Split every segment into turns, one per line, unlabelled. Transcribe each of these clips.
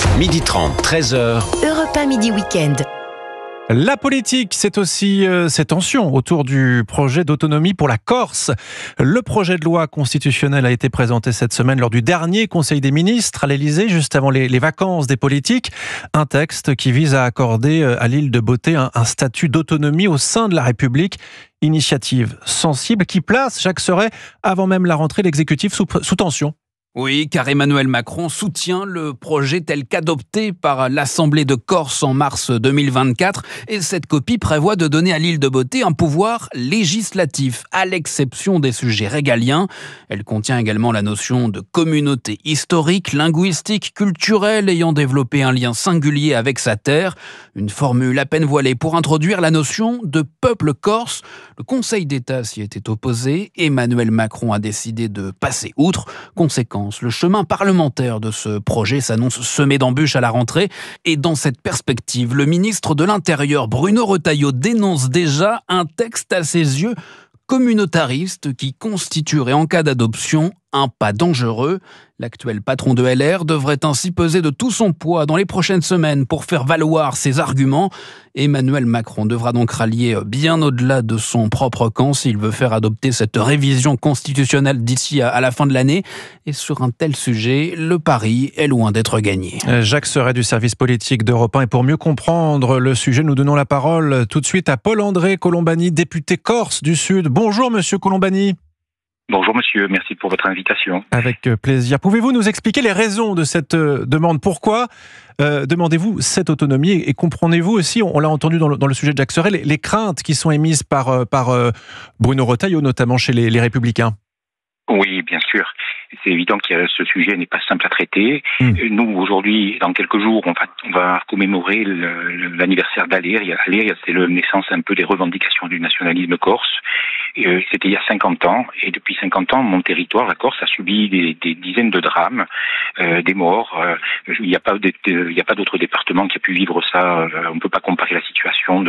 12h30, 13h.
Europe 1 Midi Week-end.
La politique, c'est aussi ces tensions autour du projet d'autonomie pour la Corse. Le projet de loi constitutionnel a été présenté cette semaine lors du dernier Conseil des ministres à l'Élysée, juste avant les vacances des politiques. Un texte qui vise à accorder à l'île de Beauté un statut d'autonomie au sein de la République. Initiative sensible qui place Jacques Seuret, avant même la rentrée, l'exécutif sous tension.
Oui, car Emmanuel Macron soutient le projet tel qu'adopté par l'Assemblée de Corse en mars 2024. Et cette copie prévoit de donner à l'île de Beauté un pouvoir législatif, à l'exception des sujets régaliens. Elle contient également la notion de communauté historique, linguistique, culturelle, ayant développé un lien singulier avec sa terre. Une formule à peine voilée pour introduire la notion de peuple corse. Le Conseil d'État s'y était opposé. Emmanuel Macron a décidé de passer outre. Conséquence, le chemin parlementaire de ce projet s'annonce semé d'embûches à la rentrée. Et dans cette perspective, le ministre de l'Intérieur, Bruno Retailleau, dénonce déjà un texte à ses yeux communautariste qui constituerait en cas d'adoption un pas dangereux. L'actuel patron de LR devrait ainsi peser de tout son poids dans les prochaines semaines pour faire valoir ses arguments. Emmanuel Macron devra donc rallier bien au-delà de son propre camp s'il veut faire adopter cette révision constitutionnelle d'ici à la fin de l'année. Et sur un tel sujet, le pari est loin d'être gagné.
Jacques Seuret du service politique d'Europe 1. Et pour mieux comprendre le sujet, nous donnons la parole tout de suite à Paul-André Colombani, député corse du Sud. Bonjour monsieur Colombani.
Bonjour monsieur, merci pour votre invitation.
Avec plaisir. Pouvez-vous nous expliquer les raisons de cette demande ? Pourquoi demandez-vous cette autonomie ? Et comprenez-vous aussi, on l'a entendu dans le sujet de Jacques Seuret, les craintes qui sont émises par Bruno Retailleau, notamment chez les Républicains ?
Oui, bien sûr. C'est évident que ce sujet n'est pas simple à traiter. Nous, aujourd'hui, dans quelques jours, on va commémorer l'anniversaire d'Aléria. Aléria, c'est la naissance un peu des revendications du nationalisme corse. C'était il y a 50 ans. Et depuis 50 ans, mon territoire, la Corse, a subi des dizaines de drames, des morts. Il n'y a pas d'autre département qui a pu vivre ça. On ne peut pas comparer la situation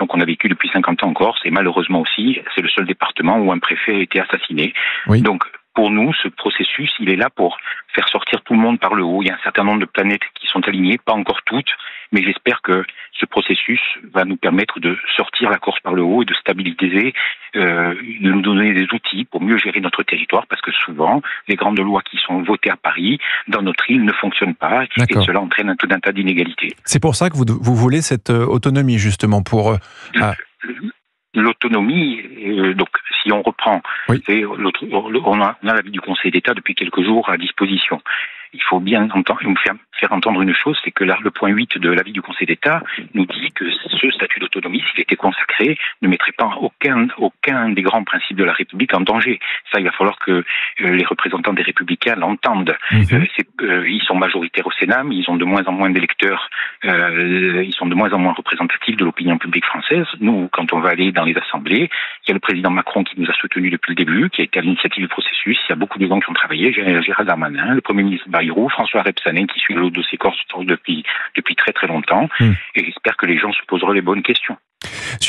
qu'on a vécue depuis 50 ans en Corse. Et malheureusement aussi, c'est le seul département où un préfet a été assassiné. Oui. Donc, pour nous, ce processus, il est là pour faire sortir tout le monde par le haut. Il y a un certain nombre de planètes qui sont alignées, pas encore toutes, mais j'espère que ce processus va nous permettre de sortir la Corse par le haut et de stabiliser, de nous donner des outils pour mieux gérer notre territoire, parce que souvent, les grandes lois qui sont votées à Paris, dans notre île, ne fonctionnent pas. D'accord. Et cela entraîne tout un tas d'inégalités.
C'est pour ça que vous voulez cette autonomie, justement, pour...
L'autonomie, donc si on reprend, oui. On a l'avis du Conseil d'État depuis quelques jours à disposition. Il faut bien faire entendre une chose, c'est que là, le point 8 de l'avis du Conseil d'État nous dit que ce statut d'autonomie, s'il était consacré, ne mettrait pas aucun des grands principes de la République en danger. Ça, il va falloir que les représentants des Républicains l'entendent. Ils sont majoritaires au Sénat, mais ils ont de moins en moins d'électeurs, ils sont de moins en moins représentatifs de l'opinion publique française. Nous, quand on va aller dans les assemblées, il y a le président Macron qui nous a soutenus depuis le début, qui a été à l'initiative du processus. Il y a beaucoup de gens qui ont travaillé, Gérald Darmanin, le Premier ministre Bayrou, François Rebsanen, qui suit le dossier corse depuis très très longtemps. Et j'espère que les gens se poseront les bonnes questions.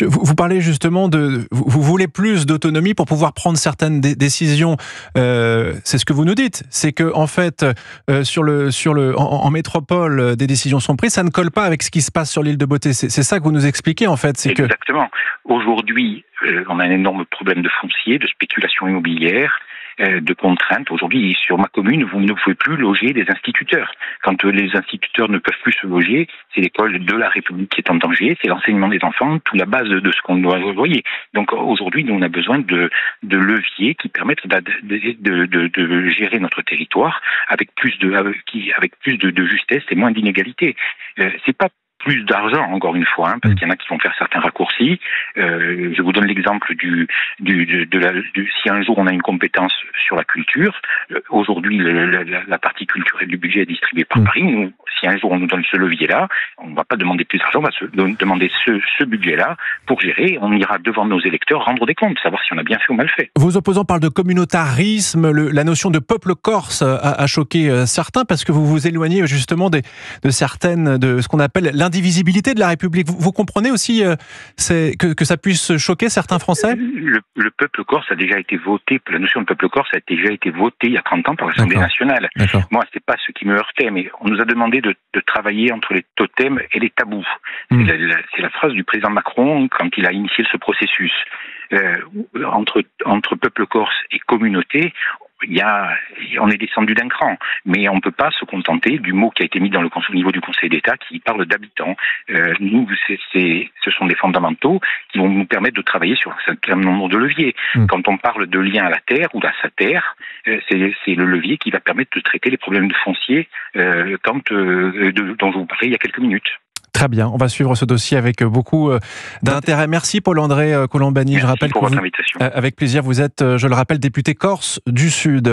Vous parlez justement vous voulez plus d'autonomie pour pouvoir prendre certaines décisions. C'est ce que vous nous dites. C'est que en fait, en métropole, des décisions sont prises. Ça ne colle pas avec ce qui se passe sur l'île de Beauté. C'est ça que vous nous expliquez en fait.
Exactement. Aujourd'hui, on a un énorme problème de foncier, de spéculation immobilière, de contraintes. Aujourd'hui, sur ma commune, vous ne pouvez plus loger des instituteurs. Quand les instituteurs ne peuvent plus se loger, c'est l'école de la République qui est en danger, c'est l'enseignement des enfants, toute la base de ce qu'on doit envoyer. Donc aujourd'hui, nous, on a besoin de leviers qui permettent de gérer notre territoire avec plus de justesse et moins d'inégalité. C'est pas plus d'argent, encore une fois, parce qu'il y en a qui vont faire certains raccourcis. Je vous donne l'exemple si un jour on a une compétence sur la culture, aujourd'hui la partie culturelle du budget est distribuée par Paris. Nous, si un jour on nous donne ce levier-là, on ne va pas demander plus d'argent, on va demander ce budget-là pour gérer. On ira devant nos électeurs rendre des comptes, savoir si on a bien fait ou mal fait.
Vos opposants parlent de communautarisme, la notion de peuple corse a choqué certains parce que vous vous éloignez justement de ce qu'on appelle l'indivisibilité de la République. Vous comprenez aussi que ça puisse choquer certains Français ?
Le peuple corse a déjà été voté, la notion de peuple corse a déjà été votée il y a 30 ans par l'Assemblée nationale.
D'accord.
Moi, c'est pas ce qui me heurtait, mais on nous a demandé de travailler entre les totems et les tabous. C'est la phrase du président Macron quand il a initié ce processus. Entre peuple corse et communauté, on est descendu d'un cran, mais on ne peut pas se contenter du mot qui a été mis au niveau du Conseil d'État qui parle d'habitants. Nous, ce sont des fondamentaux qui vont nous permettre de travailler sur un certain nombre de leviers. Quand on parle de lien à la terre ou à sa terre, c'est le levier qui va permettre de traiter les problèmes de foncier dont je vous parlais il y a quelques minutes.
Très bien, on va suivre ce dossier avec beaucoup d'intérêt. Merci Paul-André Colombani.
Merci pour votre invitation.
Avec plaisir, vous êtes, je le rappelle, député corse du Sud.